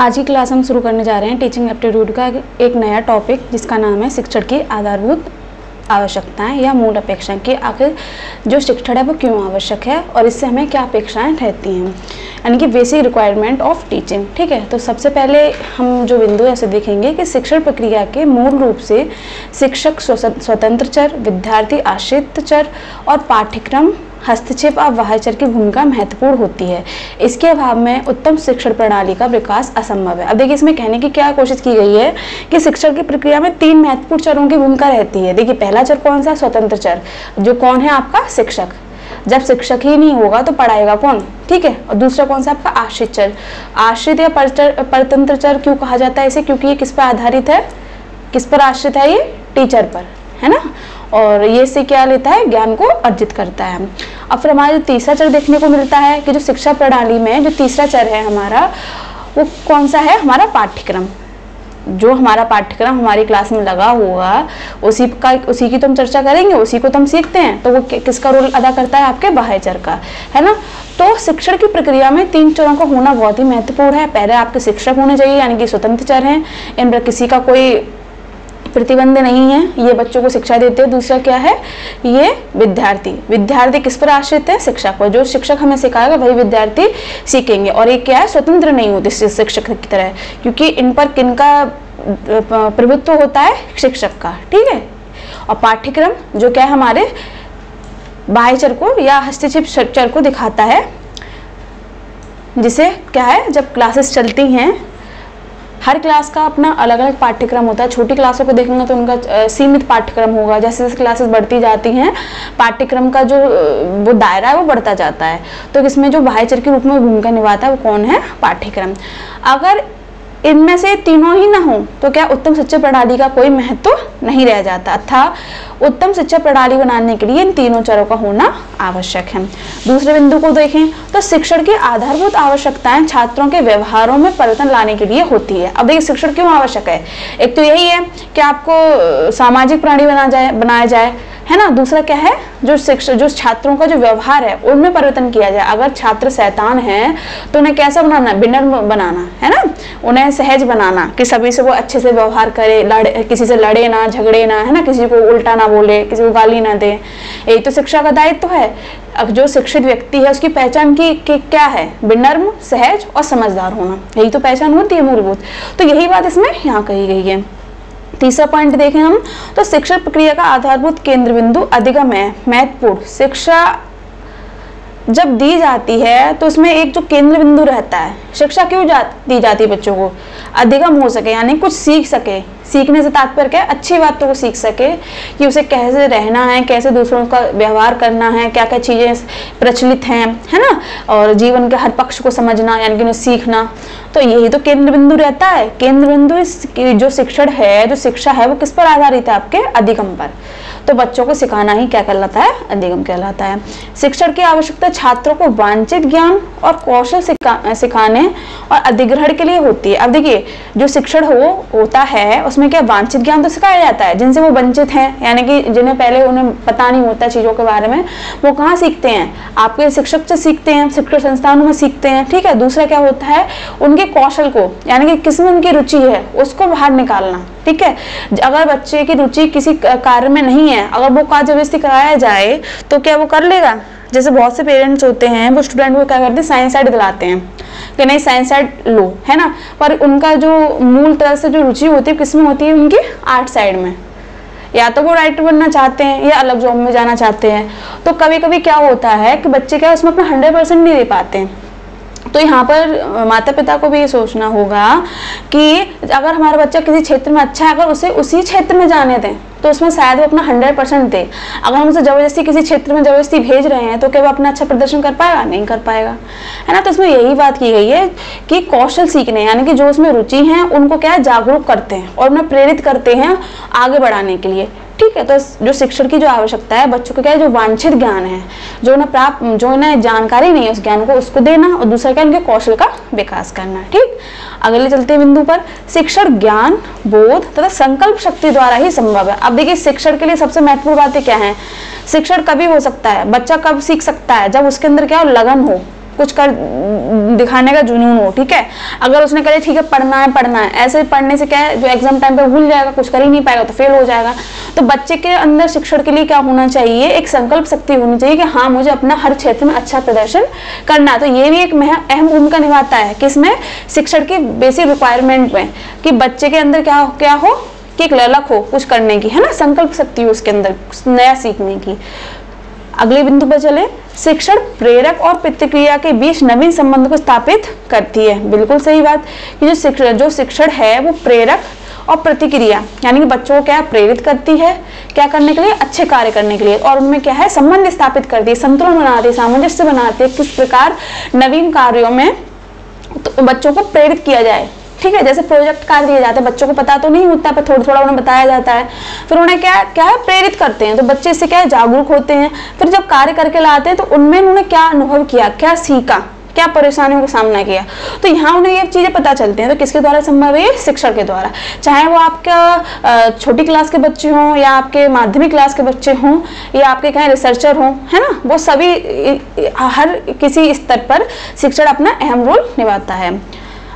आज की क्लास हम शुरू करने जा रहे हैं टीचिंग एप्टीट्यूड का एक नया टॉपिक जिसका नाम है शिक्षण की आधारभूत आवश्यकताएं या मूल अपेक्षाएं कि आखिर जो शिक्षण है वो क्यों आवश्यक है और इससे हमें क्या अपेक्षाएं रहती हैं, यानी कि बेसिक रिक्वायरमेंट ऑफ टीचिंग। ठीक है, तो सबसे पहले हम जो बिंदु ऐसे देखेंगे कि शिक्षण प्रक्रिया के मूल रूप से शिक्षक स्वतंत्र चर, विद्यार्थी आश्रित चर और पाठ्यक्रम हस्तक्षेप और बाह्य चर की भूमिका महत्वपूर्ण होती है। इसके अभाव में उत्तम शिक्षण प्रणाली का विकास असंभव है। अब देखिए, इसमें कहने की क्या कोशिश की गई है कि शिक्षण की प्रक्रिया में तीन महत्वपूर्ण चरों की भूमिका रहती है। देखिए, पहला चर कौन सा? स्वतंत्र चर, जो कौन है? आपका शिक्षक। जब शिक्षक ही नहीं होगा तो पढ़ाएगा कौन? ठीक है। और दूसरा कौन सा? आपका आश्रित चर। आश्रित या परतंत्र चर क्यों कहा जाता है इसे? क्योंकि ये किस पर आधारित है? किस पर आश्रित है? ये टीचर पर, है ना। और ये से क्या लेता है? ज्ञान को अर्जित करता है। अब फिर हमारा जो तीसरा चर देखने को मिलता है कि जो शिक्षा प्रणाली में जो तीसरा चर है हमारा, वो कौन सा है? हमारा पाठ्यक्रम। जो हमारा पाठ्यक्रम हमारी क्लास में लगा होगा उसी की तो हम चर्चा करेंगे, उसी को तो हम सीखते हैं, तो वो किसका रोल अदा करता है? आपके बाह्य चर का, है ना। तो शिक्षण की प्रक्रिया में तीन चरों का होना बहुत ही महत्वपूर्ण है। पहले आपके शिक्षक होने चाहिए, यानी कि स्वतंत्र चर हैं, इन पर किसी का कोई प्रतिबंध नहीं है, ये बच्चों को शिक्षा देते हैं। दूसरा क्या है? ये विद्यार्थी किस पर आश्रित है? शिक्षक पर। जो शिक्षक हमें सिखाएगा वही विद्यार्थी सीखेंगे। और ये क्या है? स्वतंत्र नहीं होते शिक्षक की तरह, क्योंकि इन पर किनका प्रभुत्व होता है? शिक्षक का। ठीक है। और पाठ्यक्रम जो क्या है? हमारे बाह्य चर को या हस्तक्षेप चर को दिखाता है, जिसे क्या है, जब क्लासेस चलती हैं, हर क्लास का अपना अलग अलग पाठ्यक्रम होता है। छोटी क्लासों को देखेंगे तो उनका सीमित पाठ्यक्रम होगा। जैसे जैसे क्लासेस बढ़ती जाती हैं, पाठ्यक्रम का जो वो दायरा है वो बढ़ता जाता है। तो इसमें जो बाह्य चर के रूप में भूमिका निभाता है वो कौन है? पाठ्यक्रम। अगर इनमें से तीनों ही ना हो तो क्या उत्तम शिक्षा प्रणाली का कोई महत्व नहीं रह जाता। अर्थात उत्तम शिक्षा प्रणाली बनाने के लिए इन तीनों चरों का होना आवश्यक है। दूसरे बिंदु को देखें तो शिक्षण की आधारभूत आवश्यकताएं छात्रों के व्यवहारों में परिवर्तन लाने के लिए होती है। अब देखिए, शिक्षण क्यों आवश्यक है? एक तो यही है कि आपको सामाजिक प्राणी बनाया जाए, है ना। दूसरा क्या है? जो छात्रों का जो व्यवहार है उनमें परिवर्तन किया जाए। अगर छात्र शैतान है तो उन्हें कैसा बनाना? विनम्र बनाना, है ना। उन्हें सहज बनाना कि सभी से वो अच्छे से व्यवहार करे, किसी से लड़े ना, झगड़े ना, है ना, किसी को उल्टा ना बोले, किसी को गाली ना दे। यही तो शिक्षा का दायित्व है। जो शिक्षित व्यक्ति है उसकी पहचान की क्या है? विनम्र, सहज और समझदार होना। यही तो पहचान होती है मूलभूत। तो यही बात इसमें यहाँ कही गई है। तीसरा पॉइंट देखें हम तो शिक्षण प्रक्रिया का आधारभूत केंद्र बिंदु अधिगम है। महत्वपूर्ण शिक्षा जब दी जाती है तो उसमें एक जो केंद्र बिंदु रहता है, शिक्षा क्यों दी जाती है? बच्चों को अधिगम हो सके, यानी कुछ सीख सके। सीखने से तात्पर्य क्या है? अच्छी बातों को सीख सके कि उसे कैसे रहना है, कैसे दूसरों का व्यवहार करना है, क्या क्या चीज़ें प्रचलित हैं, है ना। और जीवन के हर पक्ष को समझना, यानी कि उन्हें सीखना। तो यही तो केंद्र बिंदु रहता है। केंद्र बिंदु जो शिक्षण है, जो शिक्षा है, वो किस पर आधारित है? आपके अधिगम पर। तो बच्चों को सिखाना ही क्या कहलाता है? अधिगम कहलाता है। शिक्षण की आवश्यकता छात्रों को वांछित ज्ञान और कौशल सिखाने और अधिग्रहण के लिए होती है। अब देखिए, जो शिक्षण होता है उसमें क्या वांछित ज्ञान तो सिखाया जाता है, जिनसे वो वंचित हैं, यानी कि जिन्हें पहले उन्हें पता नहीं होता चीजों के बारे में, वो कहाँ सीखते हैं? आपके शिक्षक से सीखते हैं, शिक्षण संस्थानों में सीखते हैं। ठीक है। दूसरा क्या होता है? उनके कौशल को, यानी कि किसमें उनकी रुचि है उसको बाहर निकालना। ठीक है। अगर बच्चे की रुचि किसी कार्य में नहीं है, अगर वो कार्य जबरदस्ती कराया जाए तो क्या वो कर लेगा? जैसे बहुत से पेरेंट्स होते हैं, वो स्टूडेंट को क्या करते हैं? साइंस साइड दिलाते हैं कि नहीं साइंस साइड लो, है ना। पर उनका जो मूल तरह से जो रुचि होती है किसमें होती है? उनकी आर्ट साइड में। या तो वो राइटर बनना चाहते हैं या अलग जॉब में जाना चाहते हैं। तो कभी कभी क्या होता है कि बच्चे क्या उसमें अपना 100% नहीं दे पाते हैं। तो यहाँ पर माता पिता को भी ये सोचना होगा कि अगर हमारा बच्चा किसी क्षेत्र में अच्छा है, अगर उसे उसी क्षेत्र में जाने दें तो उसमें शायद वो अपना 100% दे। अगर हम उसे जबरदस्ती किसी क्षेत्र में जबरदस्ती भेज रहे हैं तो क्या वो अपना अच्छा प्रदर्शन कर पाएगा? नहीं कर पाएगा, है ना। तो इसमें यही बात की गई है कि कौशल सीखने, यानी कि जो उसमें रुचि है उनको क्या है? जागरूक करते हैं और उन्हें प्रेरित करते हैं आगे बढ़ाने के लिए। ठीक है। तो जो शिक्षण की जो आवश्यकता है बच्चों को क्या है? जो वांछित ज्ञान है, जो उन्हें जानकारी नहीं है, उस ज्ञान को उसको देना। और दूसरा क्या? उनके कौशल का विकास करना। ठीक। अगले चलते बिंदु पर, शिक्षण ज्ञान, बोध तथा संकल्प शक्ति द्वारा ही संभव है। अब देखिए, शिक्षण के लिए सबसे महत्वपूर्ण बातें क्या है? शिक्षण कभी हो सकता है? बच्चा कब सीख सकता है? जब उसके अंदर क्या हो? लगन हो। कुछ कर दिखाने का जुनून हो, ठीक है। अगर उसने कहे ठीक है पढ़ना है, ऐसे पढ़ने से क्या है, जो एग्जाम टाइम पे भूल जाएगा, कुछ कर ही नहीं पाएगा तो फेल हो जाएगा। तो बच्चे के अंदर शिक्षण के लिए क्या होना चाहिए, एक संकल्प शक्ति होनी चाहिए कि हाँ मुझे अपना हर क्षेत्र में अच्छा प्रदर्शन करना है। तो ये भी एक अहम भूमिका निभाता है किसमें, शिक्षण की बेसिक रिक्वायरमेंट में, कि बच्चे के अंदर क्या हो कि एक ललक हो कुछ करने की, है ना, संकल्प शक्ति हो उसके अंदर कुछ नया सीखने की। अगले बिंदु पर चले, शिक्षण प्रेरक और प्रतिक्रिया के बीच नवीन संबंध को स्थापित करती है। बिल्कुल सही बात कि जो शिक्षण है वो प्रेरक और प्रतिक्रिया यानी कि बच्चों को क्या प्रेरित करती है, क्या करने के लिए, अच्छे कार्य करने के लिए, और उनमें क्या है संबंध स्थापित करती है, संतुलन बनाती है, सामंजस्य बनाती है, किस प्रकार नवीन कार्यों में तो बच्चों को प्रेरित किया जाए, ठीक है। जैसे प्रोजेक्ट कार्य दिए जाते हैं, बच्चों को पता तो नहीं होता पर थोड़ा थोड़ा उन्हें बताया जाता है, फिर उन्हें क्या है प्रेरित करते हैं, तो बच्चे इससे क्या है जागरूक होते हैं। फिर जब कार्य करके लाते हैं तो उनमें उन्होंने क्या अनुभव किया, क्या सीखा, क्या परेशानियों का सामना किया, तो यहाँ उन्हें ये चीजें पता चलती हैं। तो किसके द्वारा संभव है, शिक्षण के द्वारा। चाहे वो आपका छोटी क्लास के बच्चे हों या आपके माध्यमिक क्लास के बच्चे हों या आपके कहीं रिसर्चर हों, है ना, वो सभी हर किसी स्तर पर शिक्षण अपना अहम रोल निभाता है।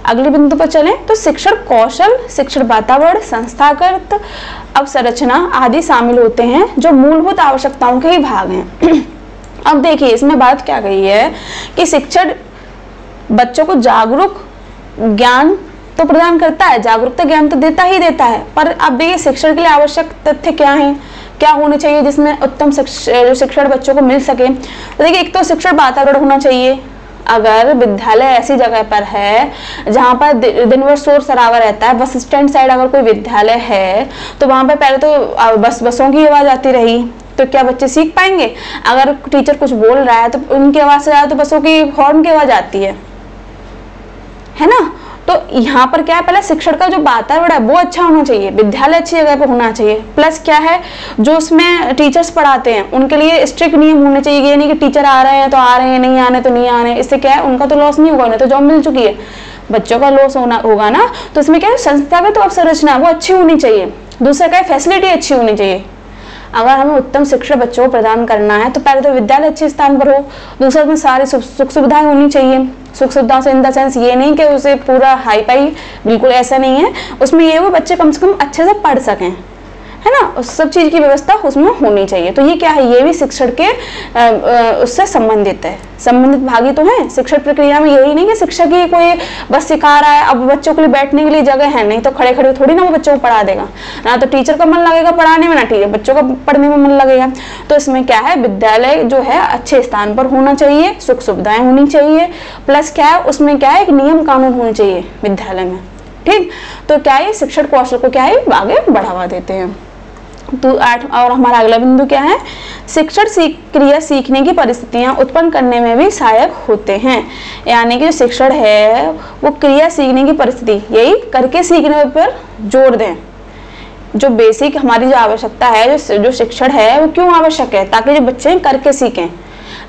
अगले बिंदु पर चलें तो शिक्षण कौशल, शिक्षण वातावरण, संस्थागत अवसंरचना आदि शामिल होते हैं जो मूलभूत आवश्यकताओं के ही भाग हैं। अब देखिए इसमें बात क्या कही है कि शिक्षण बच्चों को जागरूक ज्ञान तो प्रदान करता है, जागरूकता ज्ञान तो देता ही देता है, पर अब देखिए शिक्षण के लिए आवश्यक तथ्य क्या हैं, क्या होने चाहिए जिसमें उत्तम शिक्षण बच्चों को मिल सके। तो देखिए एक तो शिक्षण वातावरण होना चाहिए। अगर विद्यालय ऐसी जगह पर है जहाँ पर दिन भर शोर शराबा रहता है, बस स्टैंड साइड अगर कोई विद्यालय है तो वहाँ पे पहले तो बसों की आवाज़ आती रही तो क्या बच्चे सीख पाएंगे। अगर टीचर कुछ बोल रहा है तो उनकी आवाज़ से ज़्यादा तो बसों की हॉर्न की आवाज़ आती है ना। तो यहाँ पर क्या है, पहले शिक्षण का जो वातावरण है वो अच्छा होना चाहिए, विद्यालय अच्छी जगह पर होना चाहिए। प्लस क्या है, जो उसमें टीचर्स पढ़ाते हैं उनके लिए स्ट्रिक्ट नियम होने चाहिए। ये नहीं कि टीचर आ रहे हैं तो आ रहे हैं, नहीं आने तो नहीं आने, इससे क्या है उनका तो लॉस नहीं होगा, उन्हें तो जॉब मिल चुकी है, बच्चों का लॉस होगा ना। तो इसमें क्या है, संस्थागत अवसंरचना वो अच्छी होनी चाहिए। दूसरा क्या है, फैसिलिटी अच्छी होनी चाहिए। अगर हमें उत्तम शिक्षा बच्चों को प्रदान करना है तो पहले तो विद्यालय अच्छे स्थान पर हो, दूसरा उसमें सारी सुख सुविधाएं होनी चाहिए। सुख सुविधाओं से इन द सेंस ये नहीं कि उसे पूरा हाई फाई, बिल्कुल ऐसा नहीं है, उसमें ये वो बच्चे कम से कम अच्छे से पढ़ सकें, है ना, उस सब चीज़ की व्यवस्था उसमें होनी चाहिए। तो ये क्या है, ये भी शिक्षण के उससे संबंधित है, संबंधित भागी तो है शिक्षण प्रक्रिया में। यही नहीं कि शिक्षक ही कोई बस सिखा रहा है, अब बच्चों के लिए बैठने के लिए जगह है नहीं तो खड़े खड़े थोड़ी ना वो बच्चों को पढ़ा देगा, ना तो टीचर का मन लगेगा पढ़ाने में, ना टीचर बच्चों का पढ़ने में मन लगेगा। तो इसमें क्या है, विद्यालय जो है अच्छे स्थान पर होना चाहिए, सुख सुविधाएं होनी चाहिए, प्लस क्या है उसमें क्या है एक नियम कानून होने चाहिए विद्यालय में, ठीक। तो क्या है शिक्षण कौशल को क्या है आगे बढ़ावा देते हैं। तो और हमारा अगला बिंदु क्या है, शिक्षण क्रिया सीखने की परिस्थितियां उत्पन्न करने में भी सहायक होते हैं। यानी कि जो शिक्षण है वो क्रिया सीखने की परिस्थिति, यही करके सीखने पर जोर दें। जो बेसिक हमारी जो आवश्यकता है, जो शिक्षण है वो क्यों आवश्यक है, ताकि जो बच्चे करके सीखें।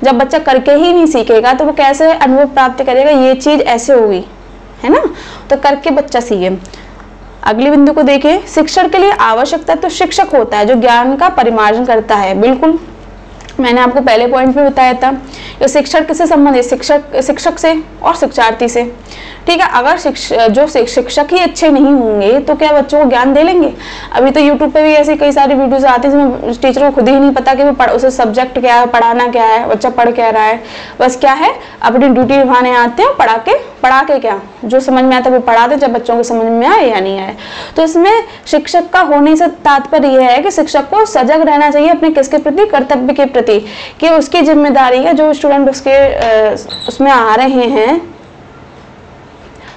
जब बच्चा करके ही नहीं सीखेगा तो वो कैसे अनुभव प्राप्त करेगा, ये चीज ऐसे होगी, है ना, तो करके बच्चा सीखे। अगले बिंदु को देखें, शिक्षण के लिए आवश्यकता तो शिक्षक होता है जो ज्ञान का परिमार्जन करता है। बिल्कुल मैंने आपको पहले पॉइंट में बताया था, ये शिक्षण किससे संबंधित, शिक्षक से और शिक्षार्थी से, ठीक है। अगर शिक्षक ही अच्छे नहीं होंगे तो क्या बच्चों को ज्ञान दे लेंगे। अभी तो यूट्यूब पे भी ऐसी कई सारी वीडियोस आती हैं जिसमें टीचर को खुद ही नहीं पता कि वो उसे सब्जेक्ट क्या है, पढ़ाना क्या है, बच्चा पढ़ क्या रहा है, बस क्या है अपनी ड्यूटी निभाने आते हैं, पढ़ा के क्या जो समझ में आता है वो पढ़ा दे, जब बच्चों को समझ में आए या नहीं आए। तो इसमें शिक्षक का होने से तात्पर्य यह है कि शिक्षक को सजग रहना चाहिए अपने किसके प्रति, कर्तव्य के प्रति, कि उसकी जिम्मेदारी है जो स्टूडेंट उसके उसमें आ रहे हैं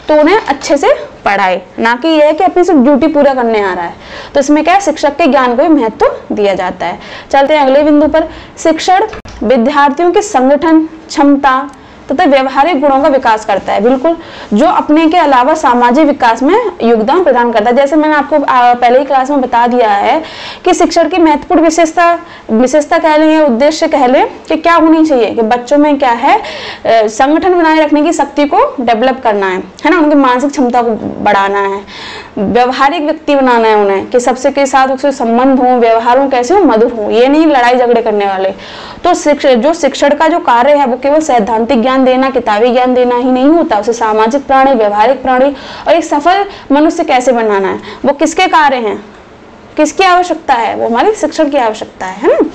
तो उन्हें अच्छे से पढ़ाए, ना कि यह है कि अपनी सिर्फ ड्यूटी पूरा करने आ रहा है। तो इसमें क्या है, शिक्षक के ज्ञान को भी महत्व दिया जाता है। चलते हैं अगले बिंदु पर, शिक्षण विद्यार्थियों की संगठन क्षमता तथा व्यवहारिक गुणों का विकास करता है। बिल्कुल, जो अपने के अलावा सामाजिक विकास में योगदान प्रदान करता है। जैसे मैंने आपको पहले ही क्लास में बता दिया है कि शिक्षण की महत्वपूर्ण विशेषता कह लें या उद्देश्य कह लें कि क्या होनी चाहिए कि बच्चों में क्या है, संगठन बनाए रखने की शक्ति को डेवलप करना है ना, उनकी मानसिक क्षमता को बढ़ाना है। व्यवहारिक व्यक्ति बनाना है उन्हें, कि सबसे के साथ उसके संबंध हो, व्यवहार हो कैसे हो, मधुर हो, ये नहीं लड़ाई झगड़े करने वाले। तो जो शिक्षण का जो कार्य है वो केवल सैद्धांतिक ज्ञान देना, किताबी ज्ञान देना ही नहीं होता, उसे सामाजिक प्राणी, व्यवहारिक प्राणी और एक सफल मनुष्य कैसे बनाना है, वो किसके कार्य हैं, किसकी आवश्यकता है, वो हमारी शिक्षण की आवश्यकता है ना।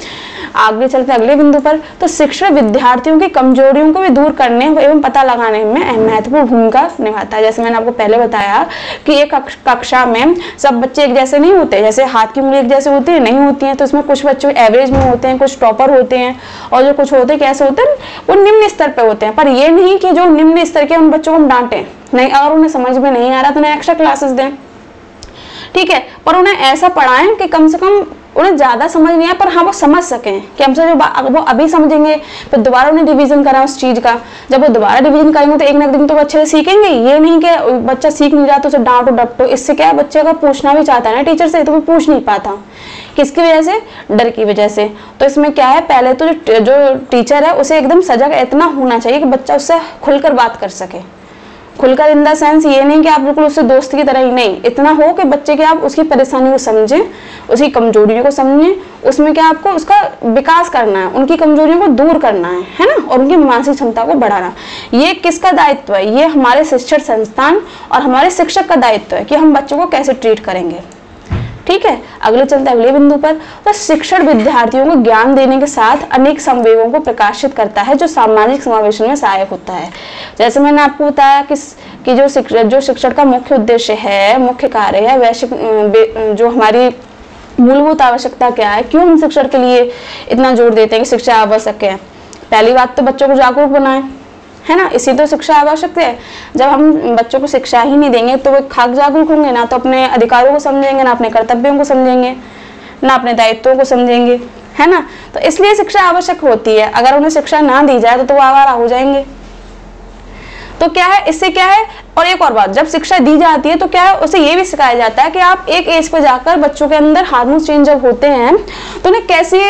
आगे चलते अगले बिंदु पर, तो शिक्षण विद्यार्थियों की कमजोरियों को भी दूर करने एवं पता लगाने में महत्वपूर्ण भूमिका निभाता है। जैसे मैंने आपको पहले बताया कि एक कक्षा में सब बच्चे एक जैसे नहीं होते, जैसे हाथ की उंगली एक जैसे होती है नहीं होती हैं, तो इसमें कुछ बच्चे एवरेज में होते हैं, कुछ टॉपर होते हैं, और जो कुछ होते हैं कैसे होते हैं, वो निम्न स्तर पर होते हैं। पर ये नहीं कि जो निम्न स्तर के उन बच्चों को हम डांटें, नहीं, अगर उन्हें समझ में नहीं आ रहा तो उन्हें एक्स्ट्रा क्लासेस दें, ठीक है, पर उन्हें ऐसा पढ़ाएं कि कम से कम उन्हें ज्यादा समझ नहीं आए पर हाँ वो समझ सकें, कि हमसे जो वो अभी समझेंगे फिर दोबारा उन्हें रिवीजन करा उस चीज का, जब वो दोबारा रिवीजन करेंगे तो एक ना एक दिन तो अच्छे से सीखेंगे। ये नहीं कि बच्चा सीख नहीं रहा तो उसे डांटो डपटो, इससे क्या है, बच्चे का पूछना भी चाहता है ना टीचर से, तो वो पूछ नहीं पाता, किसकी वजह से, डर की वजह से। तो इसमें क्या है, पहले तो जो टीचर है उसे एकदम सजग इतना होना चाहिए कि बच्चा उससे खुलकर बात कर सके। खुलकर इन द सेंस ये नहीं कि आप बिल्कुल उससे दोस्त की तरह ही नहीं, इतना हो कि बच्चे के आप उसकी परेशानी को समझें, उसकी कमजोरियों को समझें, उसमें क्या आपको उसका विकास करना है, उनकी कमजोरियों को दूर करना है ना, और उनकी मानसिक क्षमता को बढ़ाना। ये किसका दायित्व है, ये हमारे शिक्षण संस्थान और हमारे शिक्षक का दायित्व है कि हम बच्चों को कैसे ट्रीट करेंगे, ठीक है। अगले चलते अगले बिंदु पर, तो शिक्षण विद्यार्थियों को ज्ञान देने के साथ अनेक संवेगों को प्रकाशित करता है जो सामाजिक समावेशन में सहायक होता है। जैसे मैंने आपको बताया कि जो शिक्षण का मुख्य उद्देश्य है, मुख्य कार्य है, वैश्विक जो हमारी मूलभूत आवश्यकता क्या है, क्यों हम शिक्षण के लिए इतना जोर देते हैं कि शिक्षा आवश्यक है। पहली बात तो बच्चों को जागरूक बनाएं, है ना, इसी तो शिक्षा आवश्यक है। जब हम बच्चों को शिक्षा ही नहीं देंगे तो वे खाक जागरूक होंगे, ना तो अपने अधिकारों को समझेंगे, ना अपने कर्तव्यों को समझेंगे, ना अपने दायित्वों को समझेंगे, है ना। तो इसलिए शिक्षा आवश्यक होती है। अगर उन्हें शिक्षा ना दी जाए तो वो आवारा हो जाएंगे। तो क्या है, इससे क्या है, और एक और बात, जब शिक्षा दी जाती है तो क्या है, उसे ये भी सिखाया जाता है कि आप एक एज पर जाकर बच्चों के अंदर हार्मोन चेंज जब होते हैं तो उन्हें कैसी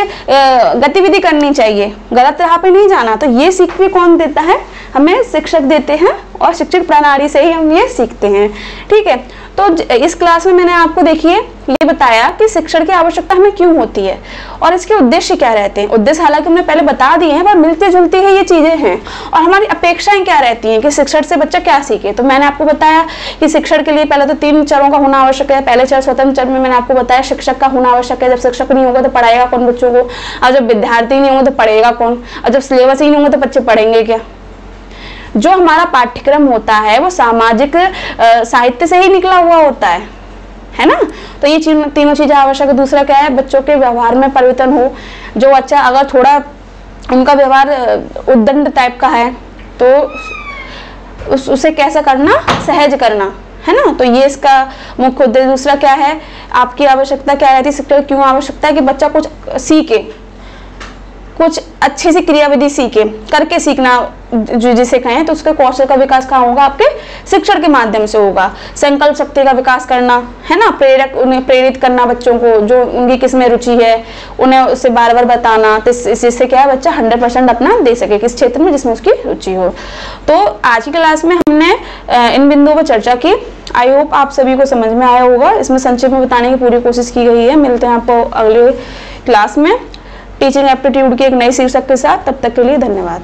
गतिविधि करनी चाहिए, गलत राह पे नहीं जाना। तो ये सीख भी कौन देता है, हमें शिक्षक देते हैं, और शिक्षक प्रणाली से ही हम ये सीखते हैं, ठीक है। तो इस क्लास में मैंने आपको देखिए ये बताया कि शिक्षण की आवश्यकता हमें क्यों होती है और इसके उद्देश्य क्या रहते हैं। उद्देश्य हालांकि हमने पहले बता दिए हैं, पर मिलती जुलती है ये चीजें हैं, और हमारी अपेक्षाएं क्या रहती हैं कि शिक्षण से बच्चा क्या सीखे। तो मैंने आपको बताया कि शिक्षण के लिए पहले तो 3 चरों का होना आवश्यक है। पहले चर स्वतंत्र चर में मैंने आपको बताया शिक्षक का होना आवश्यक है। जब शिक्षक नहीं होगा तो पढ़ाएगा कौन बच्चों को, और जब विद्यार्थी नहीं होंगे तो पढ़ेगा कौन, और जब सिलेबस ही नहीं होंगे तो बच्चे पढ़ेंगे क्या। जो हमारा पाठ्यक्रम होता है वो सामाजिक साहित्य से ही निकला हुआ होता है ना। तो ये तीनों चीजें आवश्यक है। दूसरा क्या है, बच्चों के व्यवहार में परिवर्तन हो। जो बच्चा अगर थोड़ा उनका व्यवहार उद्दंड टाइप का है तो उसे कैसा करना, सहज करना, है ना। तो ये इसका मुख्य उद्देश्य। दूसरा क्या है, आपकी आवश्यकता क्या रहती है, शिक्षण क्यों आवश्यकता है कि बच्चा कुछ सीखे, कुछ अच्छी सी क्रियाविधि सीखे, करके सीखना जिसे कहें, तो उसके कौशल का विकास कहाँ होगा, आपके शिक्षण के माध्यम से होगा। संकल्प शक्ति का विकास करना, है ना, उन्हें प्रेरित करना बच्चों को, जो उनकी किस में रुचि है उन्हें उससे बार बार बताना, तो इससे क्या है बच्चा 100% अपना दे सके किस क्षेत्र में जिसमें उसकी रुचि हो। तो आज की क्लास में हमने इन बिंदुओं पर चर्चा की। आई होप आप सभी को समझ में आया होगा। इसमें संक्षेप में बताने की पूरी कोशिश की गई है। मिलते हैं आपको अगले क्लास में टीचिंग एप्टीट्यूड की एक नई शीर्षक के साथ। तब तक के लिए धन्यवाद।